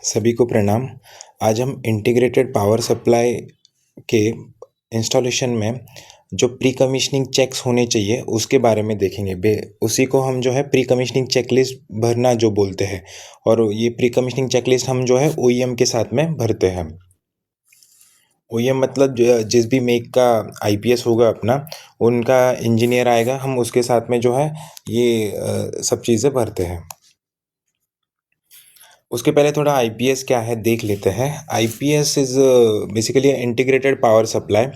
सभी को प्रणाम। आज हम इंटीग्रेटेड पावर सप्लाई के इंस्टॉलेशन में जो प्री कमीशनिंग चेक्स होने चाहिए उसके बारे में देखेंगे। उसी को हम जो है प्री कमीशनिंग चेकलिस्ट भरना जो बोलते हैं, और ये प्री कमीशनिंग चेकलिस्ट हम जो है ओईएम के साथ में भरते हैं। ओईएम मतलब जिस भी मेक का आईपीएस होगा अपना, उनका इंजीनियर आएगा, हम उसके साथ में जो है ये सब चीज़ें भरते हैं। उसके पहले थोड़ा आईपीएस क्या है देख लेते हैं। IPS is basically integrated power supply.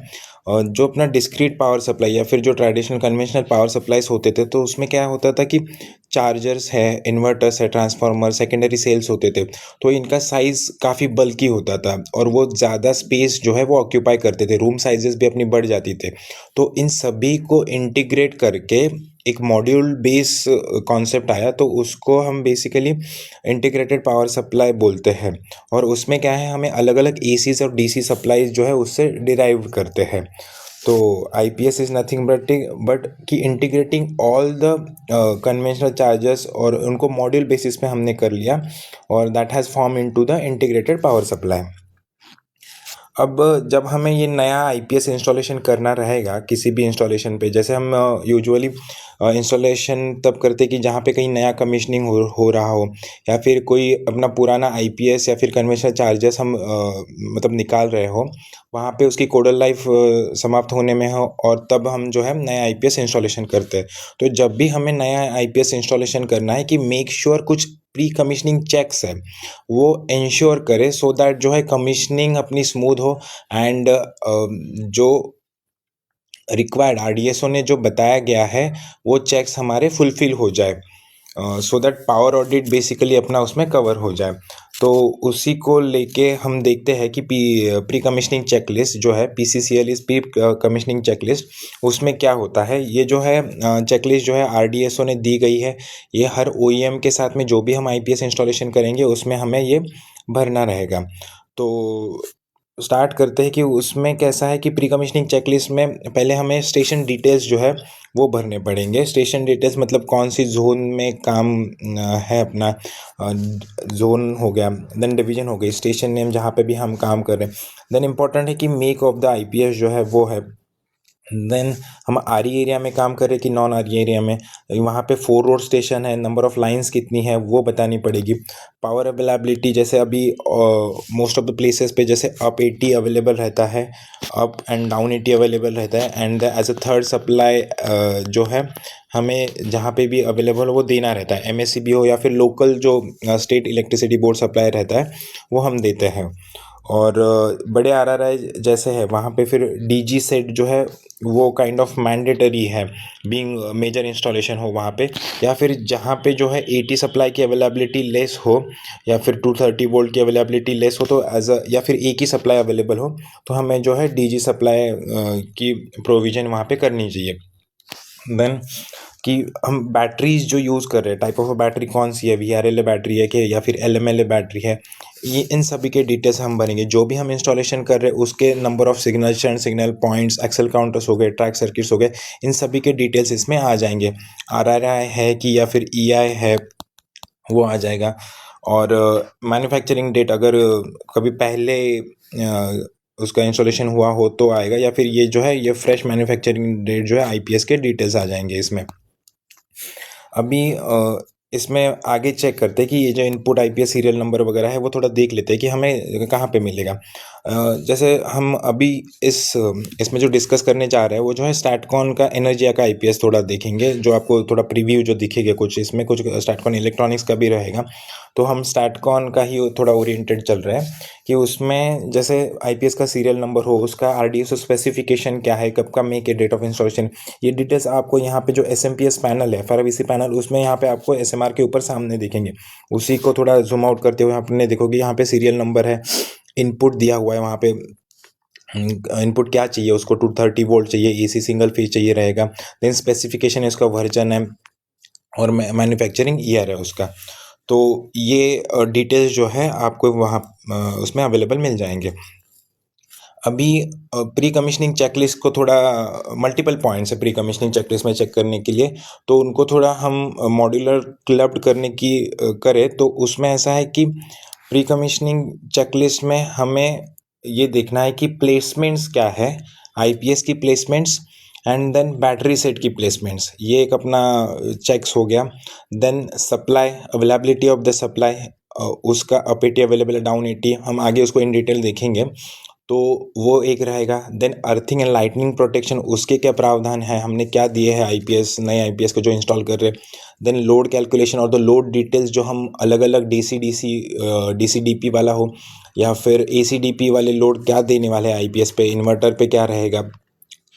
जो अपना डिस्क्रीट पावर सप्लाई या फिर जो ट्रेडिशनल कन्वेंशनल पावर सप्लाईज होते थे, तो उसमें क्या होता था कि चार्जर्स है, इन्वर्टर्स है, ट्रांसफार्मर, सेकेंडरी सेल्स होते थे। तो इनका साइज़ काफ़ी बल्कि होता था और वो ज़्यादा स्पेस जो है वो ऑक्यूपाई करते थे, रूम साइजेस भी अपनी बढ़ जाती थे। तो इन सभी को इंटीग्रेट करके एक मॉड्यूल बेस कॉन्सेप्ट आया, तो उसको हम बेसिकली इंटीग्रेटेड पावर सप्लाई बोलते हैं। और उसमें क्या है, हमें अलग अलग एसीज और डीसी सप्लाईज जो है उससे डिराइव करते हैं। तो आईपीएस इज़ नथिंग बट कि integrating all the conventional chargers, और उनको मॉड्यूल बेसिस पे हमने कर लिया, और that has form into the integrated power supply. अब जब हमें ये नया आईपीएस इंस्टॉलेशन करना रहेगा किसी भी इंस्टॉलेशन पे, जैसे हम यूजुअली इंस्टॉलेशन तब करते कि जहाँ पे कहीं नया कमीशनिंग हो रहा हो, या फिर कोई अपना पुराना आईपीएस या फिर कन्वेंशनल चार्जर्स हम मतलब निकाल रहे हो, वहाँ पे उसकी कोडल लाइफ समाप्त होने में हो, और तब हम जो है नया आईपीएस इंस्टॉलेशन करते हैं। तो जब भी हमें नया आईपीएस इंस्टॉलेशन करना है, कि मेक श्योर कुछ प्री कमीशनिंग चेक्स है वो इंश्योर करे, सो दैट जो है कमीशनिंग अपनी स्मूथ हो, एंड जो रिक्वायर्ड आरडीएसओ ने जो बताया गया है वो चेक्स हमारे फुलफिल हो जाए, so that power audit basically अपना उसमें कवर हो जाए। तो उसी को लेके हम देखते हैं कि प्री कमीशनिंग चेकलिस्ट जो है, पीसीसीएल इज प्री कमीशनिंग चेकलिस्ट, उसमें क्या होता है। ये जो है चेकलिस्ट जो है आरडीएसओ ने दी गई है, ये हर ओईएम के साथ में जो भी हम आईपीएस इंस्टॉलेशन करेंगे उसमें हमें ये भरना रहेगा। तो स्टार्ट करते हैं कि उसमें कैसा है कि प्री कमीशनिंग चेकलिस्ट में पहले हमें स्टेशन डिटेल्स जो है वो भरने पड़ेंगे। स्टेशन डिटेल्स मतलब कौन सी जोन में काम है अपना, जोन हो गया, देन डिवीजन हो गई, स्टेशन नेम जहाँ पे भी हम काम कर रहे हैं, देन इम्पोर्टेंट है कि मेक ऑफ द आईपीएस जो है वो है, देन हम आरई एरिया में काम कर रहे हैं कि नॉन आरई एरिया में, वहाँ पे 4 रोड स्टेशन है, नंबर ऑफ लाइंस कितनी है वो बतानी पड़ेगी। पावर अवेलेबिलिटी, जैसे अभी मोस्ट ऑफ द प्लेसेस पे जैसे अप 80 अवेलेबल रहता है, अप एंड डाउन 80 अवेलेबल रहता है, and as a third supply जो है हमें जहाँ पे भी अवेलेबल हो वो देना रहता है, एमएससीबी हो या फिर लोकल जो स्टेट इलेक्ट्रिसिटी बोर्ड सप्लाई रहता है वो हम देते हैं। और बड़े आरआरआई जैसे है वहाँ पे फिर डीजी सेट जो है वो काइंड ऑफ मैंडेटरी है, बीइंग मेजर इंस्टॉलेशन हो वहाँ पे, या फिर जहाँ पे जो है 80 सप्लाई की अवेलेबिलिटी लेस हो, या फिर 230 वोल्ट की अवेलेबिलिटी लेस हो, तो एज अ, या फिर एक ही सप्लाई अवेलेबल हो, तो हमें जो है डीजी सप्लाई की प्रोविज़न वहाँ पे करनी चाहिए। देन कि हम बैटरीज जो यूज़ कर रहे हैं, टाइप ऑफ बैटरी कौन सी है, वीआरएलए बैटरी है कि या फिर एलएमएलए बैटरी है, ये इन सभी के डिटेल्स हम भरेंगे। जो भी हम इंस्टॉलेशन कर रहे हैं उसके number of signal, churn signal points, axle counters हो गए, ट्रैक सर्किट्स हो गए, इन सभी के डिटेल्स इसमें आ जाएंगे। आरआरआई है कि या फिर ईआई है वो आ जाएगा। और मैन्युफैक्चरिंग डेट अगर कभी पहले उसका इंस्टॉलेशन हुआ हो तो आएगा, या फिर ये जो है ये फ्रेश मैन्युफैक्चरिंग डेट जो है आईपीएस के डिटेल्स आ जाएंगे इसमें। अभी इसमें आगे चेक करते हैं कि ये जो इनपुट आईपीएस सीरियल नंबर वगैरह है वो थोड़ा देख लेते हैं कि हमें कहाँ पे मिलेगा। जैसे हम अभी इसमें जो डिस्कस करने जा रहे हैं वो जो है स्टैटकॉन का एनर्जिया का आईपीएस थोड़ा देखेंगे, जो आपको थोड़ा प्रीव्यू जो दिखेगा, कुछ इसमें कुछ स्टैटकॉन इलेक्ट्रॉनिक्स का भी रहेगा। तो हम स्टैटकॉन का ही थोड़ा ओरिएंटेड चल रहे हैं कि उसमें जैसे आईपीएस का सीरियल नंबर हो, उसका आरडीएसओ स्पेसिफिकेशन क्या है, कब का मेक है, डेट ऑफ इंस्टॉलेशन, ये डिटेल्स आपको यहाँ पे जो एसएमपीएस पैनल है, FRVC पैनल, उसमें यहाँ पे आपको एसएमआर के ऊपर सामने दिखेंगे। उसी को थोड़ा जूम आउट करते हुए आपने देखोगे यहाँ पे सीरियल नंबर है, इनपुट दिया हुआ है वहाँ पे, इनपुट क्या चाहिए उसको, 230 वोल्ट चाहिए, एसी सिंगल फेज चाहिए रहेगा, देन स्पेसिफिकेशन है, उसका वर्जन है, और मैन्युफैक्चरिंग ईयर है उसका। तो ये डिटेल्स जो है आपको वहाँ उसमें अवेलेबल मिल जाएंगे। अभी प्री कमीशनिंग चेकलिस्ट को थोड़ा मल्टीपल पॉइंट्स है प्री कमीशनिंग चेकलिस्ट में चेक करने के लिए, तो उनको थोड़ा हम मॉड्यूलर क्लब्ड करने की करें तो उसमें ऐसा है कि प्री कमीशनिंग चेकलिस्ट में हमें ये देखना है कि प्लेसमेंट्स क्या है, आईपीएस की placements and then battery set की प्लेसमेंट्स, ये एक अपना चेक्स हो गया। Then supply, availability of the supply, उसका अप 80 अवेलेबल है, डाउन 80, हम आगे उसको इन डिटेल देखेंगे, तो वो एक रहेगा। Then earthing and lightning protection, उसके क्या प्रावधान है, हमने क्या दिए हैं आईपीएस, नए आईपीएस को जो इंस्टॉल कर रहे हैं। देन लोड कैलकुलेशन और द लोड डिटेल्स, जो हम अलग अलग डीसी डीपी वाला हो या फिर एसी डीपी वाले लोड क्या देने वाले हैं आईपीएस पे, इन्वर्टर पे क्या रहेगा,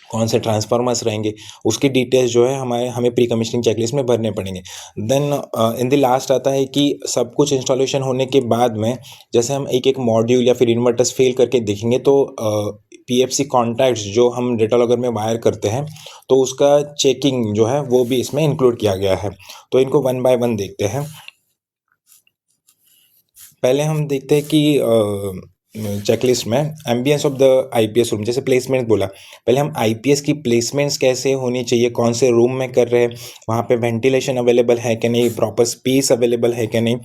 कौन से ट्रांसफार्मर्स रहेंगे, उसकी डिटेल्स जो है हमें प्री कमीशनिंग चेकलिस्ट में भरने पड़ेंगे। देन इन द लास्ट आता है कि सब कुछ इंस्टॉलेशन होने के बाद में जैसे हम एक एक मॉड्यूल या फिर इन्वर्टर्स फेल करके देखेंगे तो पीएफसी कॉन्टैक्ट्स जो हम डेटा लॉगर में वायर करते हैं तो उसका चेकिंग जो है वो भी इसमें इंक्लूड किया गया है। तो इनको वन बाय वन देखते हैं। पहले हम देखते हैं कि चेकलिस्ट में ambience of the IPS room, जैसे प्लेसमेंट बोला, पहले हम आईपीएस की प्लेसमेंट्स कैसे होनी चाहिए, कौन से रूम में कर रहे हैं, वहाँ पे वेंटिलेशन अवेलेबल है कि नहीं, प्रॉपर स्पेस अवेलेबल है कि नहीं,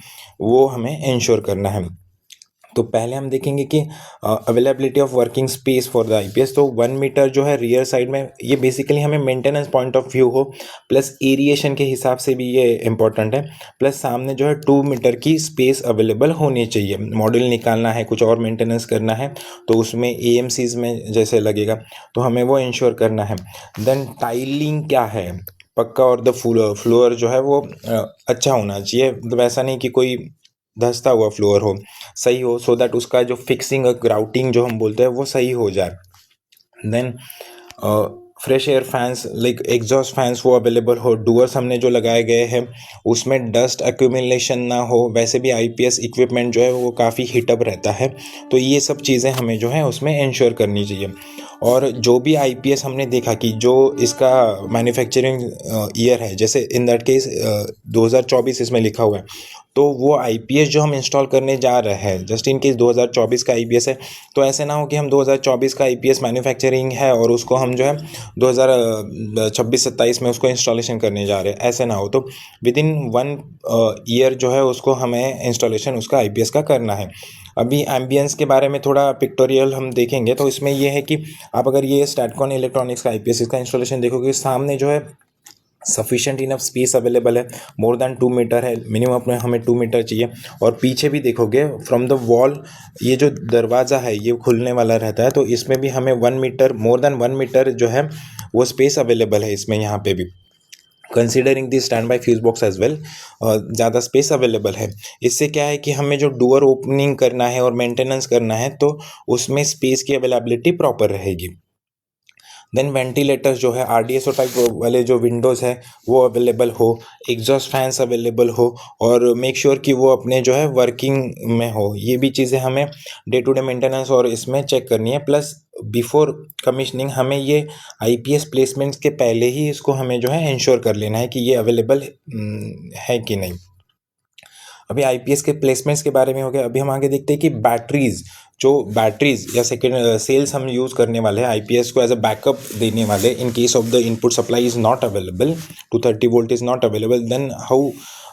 वो हमें इंश्योर करना है। तो पहले हम देखेंगे कि availability of working space for the IPS, तो 1 मीटर जो है रियर साइड में, ये बेसिकली हमें मेंटेनेंस पॉइंट ऑफ व्यू हो प्लस एरिएशन के हिसाब से भी ये इंपॉर्टेंट है, प्लस सामने जो है 2 मीटर की स्पेस अवेलेबल होनी चाहिए। मॉडल निकालना है, कुछ और मेंटेनेंस करना है तो उसमें एएमसीज में जैसे लगेगा तो हमें वो इंश्योर करना है। देन टाइलिंग क्या है, पक्का, और द फ्लोर जो है वो अच्छा होना चाहिए, मतलब ऐसा नहीं कि कोई धंसता हुआ फ्लोर हो, सही हो, सो दैट उसका जो फिक्सिंग और ग्राउटिंग जो हम बोलते हैं वो सही हो जाए। Then fresh air fans, like exhaust fans वो अवेलेबल हो, डूअर्स हमने जो लगाए गए हैं उसमें डस्ट एक्यूमुलेशन ना हो, वैसे भी आईपीएस इक्विपमेंट जो है वो काफ़ी हीटअप रहता है, तो ये सब चीज़ें हमें जो है उसमें इंश्योर करनी चाहिए। और जो भी आईपीएस हमने देखा कि जो इसका मैन्युफैक्चरिंग ईयर है, जैसे इन दैट केस 2024 इसमें लिखा हुआ है, तो वो आईपीएस जो हम इंस्टॉल करने जा रहे हैं, जस्ट इन केस 2024 का आईपीएस है, तो ऐसे ना हो कि हम 2024 का आईपीएस मैन्युफैक्चरिंग है और उसको हम जो है 2026-27 में उसको इंस्टॉलेशन करने जा रहे हैं, ऐसे ना हो। तो विद इन 1 ईयर जो है उसको हमें इंस्टॉलेशन उसका आईपीएस का करना है। अभी एम्बियंस के बारे में थोड़ा पिक्टोरियल हम देखेंगे, तो इसमें ये है कि आप अगर ये स्टैटकॉन इलेक्ट्रॉनिक्स का आईपीएस इसका इंस्टॉलेशन देखोगे, सामने जो है सफिशिएंट इनफ स्पेस अवेलेबल है, मोर देन 2 मीटर है, मिनिमम अपने हमें 2 मीटर चाहिए। और पीछे भी देखोगे फ्रॉम द वॉल, ये जो दरवाज़ा है ये खुलने वाला रहता है, तो इसमें भी हमें 1 मीटर, मोर देन 1 मीटर जो है वो स्पेस अवेलेबल है इसमें, यहाँ पे भी considering the standby fuse box as well, ज़्यादा स्पेस अवेलेबल है। इससे क्या है कि हमें जो डोर ओपनिंग करना है और मेंटेनेंस करना है तो उसमें स्पेस की अवेलेबिलिटी प्रॉपर रहेगी। देन वेंटिलेटर्स जो है आरडीएसओ टाइप वाले जो विंडोज़ है वो अवेलेबल हो, एग्जॉस्ट फैंस अवेलेबल हो, और मेक श्योर कि वो अपने जो है वर्किंग में हो। ये भी चीज़ें हमें डे टू डे मेंटेनेंस और इसमें चेक करनी है। प्लस बिफोर कमीशनिंग हमें ये आईपीएस प्लेसमेंट्स के पहले ही इसको हमें जो है इंश्योर कर लेना है कि ये अवेलेबल है कि नहीं। अभी आईपीएस के प्लेसमेंट्स के बारे में हो गया। अभी हम आगे देखते हैं कि बैटरीज या सेकेंड सेल्स हम यूज़ करने वाले हैं आईपीएस को एज अ बैकअप देने वाले, in case of the input supply is not available, 230 volt is not available, then how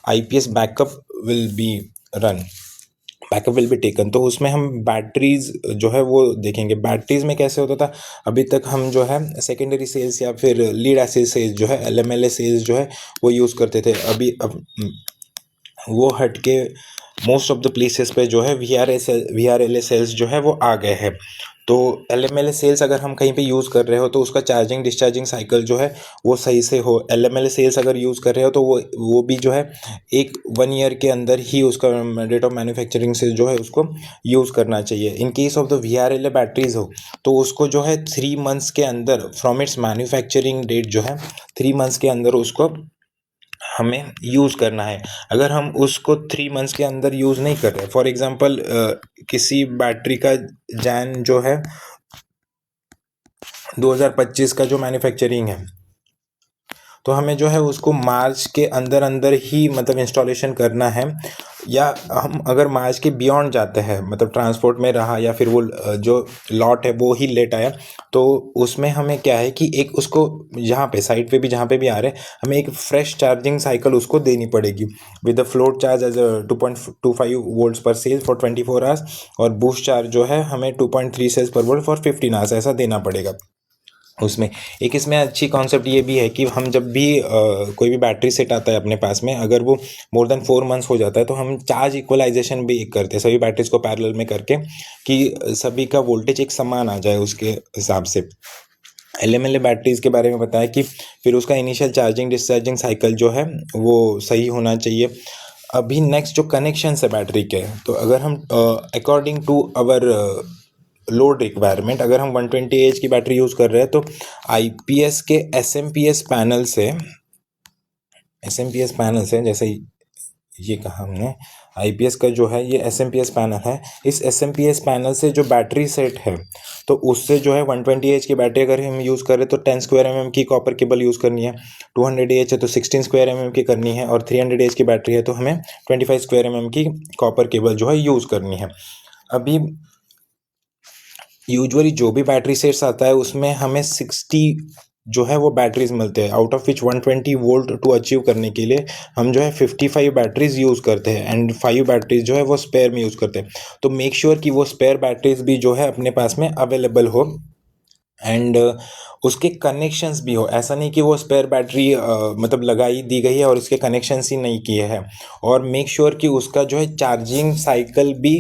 IPS backup will be run, backup will be taken. तो उसमें हम बैटरीज जो है वो देखेंगे। बैटरीज में कैसे होता था, अभी तक हम जो है सेकेंडरी सेल्स या फिर लीड एसिड सेल्स जो है, एलएमएलए सेल्स जो है वो यूज़ करते थे। अभी अब वो हट के मोस्ट ऑफ द प्लेसेस पे जो है वीआरएलए सेल्स जो है वो आ गए हैं। तो एलएमएलए सेल्स अगर हम कहीं पे यूज़ कर रहे हो तो उसका चार्जिंग डिस्चार्जिंग साइकिल जो है वो सही से हो। एलएमएलए सेल्स अगर यूज़ कर रहे हो तो वो भी जो है 1 ईयर के अंदर ही उसका डेट ऑफ मैन्युफैक्चरिंग से जो है उसको यूज़ करना चाहिए। In case of the VRLA batteries हो तो उसको जो है 3 मंथ्स के अंदर फ्रॉम इट्स मैन्युफैक्चरिंग डेट जो है 3 मंथ्स के अंदर उसको हमें यूज़ करना है। अगर हम उसको 3 मंथ्स के अंदर यूज़ नहीं कर रहे, फॉर एग्जांपल किसी बैटरी का जैन जो है 2025 का जो मैन्युफैक्चरिंग है, तो हमें जो है उसको मार्च के अंदर अंदर ही मतलब इंस्टॉलेशन करना है। या हम अगर मार्च के बियॉन्ड जाते हैं, मतलब ट्रांसपोर्ट में रहा या फिर वो जो लॉट है वो ही लेट आया, तो उसमें हमें क्या है कि एक उसको यहाँ पे साइट पे भी जहाँ पे भी आ रहे हैं, हमें एक फ्रेश चार्जिंग साइकिल उसको देनी पड़ेगी with the float charge as 2.25 volts per cell for 24 hours, और बूस्ट चार्ज जो है हमें 2.3 सेल्स पर वोल्ट फॉर 15 आवर्स ऐसा देना पड़ेगा उसमें। एक इसमें अच्छी कॉन्सेप्ट ये भी है कि हम जब भी कोई भी बैटरी सेट आता है अपने पास में, अगर वो मोर देन 4 मंथ्स हो जाता है, तो हम चार्ज इक्वलाइजेशन भी एक करते हैं सभी बैटरीज को पैरेलल में करके, कि सभी का वोल्टेज एक समान आ जाए उसके हिसाब से। एलएमएलए बैटरीज के बारे में बताया कि फिर उसका इनिशियल चार्जिंग डिस्चार्जिंग साइकिल जो है वो सही होना चाहिए। अभी नेक्स्ट जो कनेक्शन है बैटरी के, तो अगर हम according to our load requirement, अगर हम 120 की बैटरी यूज़ कर रहे हैं, तो आईपीएस के एसएमपीएस पैनल से जैसे ये कहा हमने, आईपीएस का जो है ये एसएमपीएस पैनल है, इस एसएमपीएस पैनल से जो बैटरी सेट है, तो उससे जो है 120 की बैटरी अगर हम यूज़ करें तो 10 स्क्वायर एम की कॉपर केबल यूज़ करनी है, 200 है तो 16 स्क्वायर एम की करनी है, और 300 की बैटरी है तो हमें 25 स्क्वायर एम की कॉपर केबल जो है यूज़ करनी है। अभी यूजुअली जो भी बैटरी सेट्स आता है उसमें हमें 60 जो है वो बैटरीज मिलते हैं, out of which 120 volt to achieve करने के लिए हम जो है 55 बैटरीज यूज़ करते हैं, एंड 5 बैटरीज जो है वो स्पेयर में यूज़ करते हैं। तो मेक श्योर कि वो स्पेयर बैटरीज भी जो है अपने पास में अवेलेबल हो, एंड उसके कनेक्शंस भी हो। ऐसा नहीं कि वो स्पेयर बैटरी मतलब लगाई दी गई है और उसके कनेक्शंस ही नहीं किए हैं। और मेक श्योर कि उसका जो है चार्जिंग साइकिल भी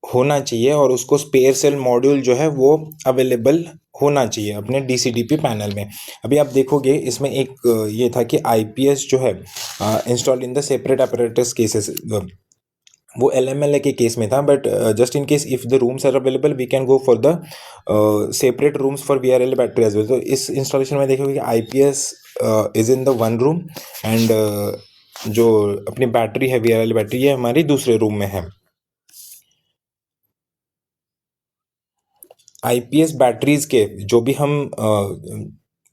होना चाहिए, और उसको स्पेयर सेल मॉड्यूल जो है वो अवेलेबल होना चाहिए अपने डीसीडीपी पैनल में। अभी आप देखोगे इसमें एक ये था कि आईपीएस जो है install in the separate apparatus cases, वो एलएमएलए के केस में था, but just in case if the rooms are available we can go for the separate rooms for VRL battery as well. तो इस इंस्टॉलेशन में देखोगे कि IPS is in the one room, and जो अपनी बैटरी है वीआरएल बैटरी ये हमारी दूसरे रूम में है। आईपीएस बैटरीज के जो भी हम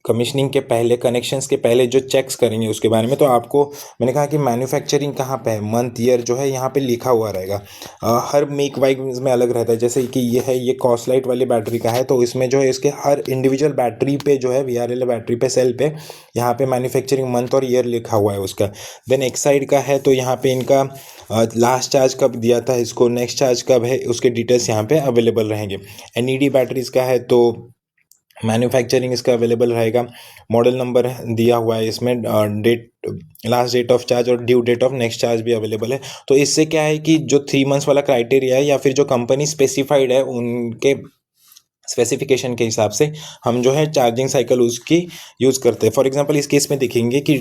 कमीशनिंग के पहले, कनेक्शंस के पहले जो चेक्स करेंगे उसके बारे में, तो आपको मैंने कहा कि मैन्युफैक्चरिंग कहाँ पे है, मंथ ईयर जो है यहाँ पे लिखा हुआ रहेगा। हर मेक वाइक में अलग रहता है, जैसे कि ये है, ये कॉस्टलाइट वाली बैटरी का है, तो इसमें जो है इसके हर इंडिविजुअल बैटरी पे जो है वीआरएल बैटरी पे सेल पे यहाँ पे मैन्युफैक्चरिंग मंथ और ईयर लिखा हुआ है उसका। देन एक्साइड का है तो यहाँ पे इनका लास्ट चार्ज कब दिया था, इसको नेक्स्ट चार्ज कब है, उसके डिटेल्स यहाँ पे अवेलेबल रहेंगे। एनईडी बैटरीज का है तो मैन्युफैक्चरिंग इसका अवेलेबल रहेगा, मॉडल नंबर दिया हुआ है इसमें, date, last date of charge और due date of next charge भी अवेलेबल है। तो इससे क्या है कि जो 3 मंथ्स वाला क्राइटेरिया है या फिर जो कंपनी स्पेसिफाइड है उनके स्पेसिफिकेशन के हिसाब से हम जो है चार्जिंग साइकिल उसकी यूज़ करते हैं। फॉर एग्जांपल इस केस में देखेंगे कि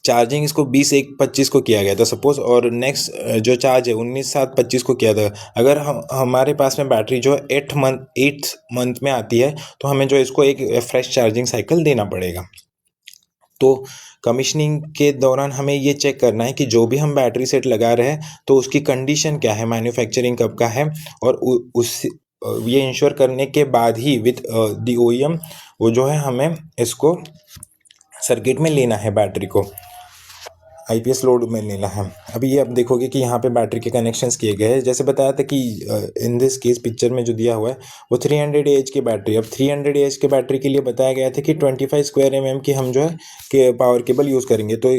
चार्जिंग इसको 20/1/25 को किया गया था सपोज, और नेक्स्ट जो चार्ज है 19/7/25 को किया था। अगर हम हमारे पास में बैटरी जो है 8th मंथ में आती है, तो हमें जो इसको एक फ्रेश चार्जिंग साइकिल देना पड़ेगा। तो कमीशनिंग के दौरान हमें ये चेक करना है कि जो भी हम बैटरी सेट लगा रहे हैं तो उसकी कंडीशन क्या है, मैन्युफैक्चरिंग कब का है, और उस ये इंश्योर करने के बाद ही विथ द ओईएम वो जो है हमें इसको सर्किट में लेना है, बैटरी को आईपीएस लोड में लेना है। अभी ये आप देखोगे कि यहाँ पे बैटरी के कनेक्शंस किए गए हैं, जैसे बताया था कि इन दिस केस पिक्चर में जो दिया हुआ है वो 300 की बैटरी। अब 300 की बैटरी के लिए बताया गया था कि 25 स्क्वायर mm की हम जो है कि पावर केबल यूज़ करेंगे। तो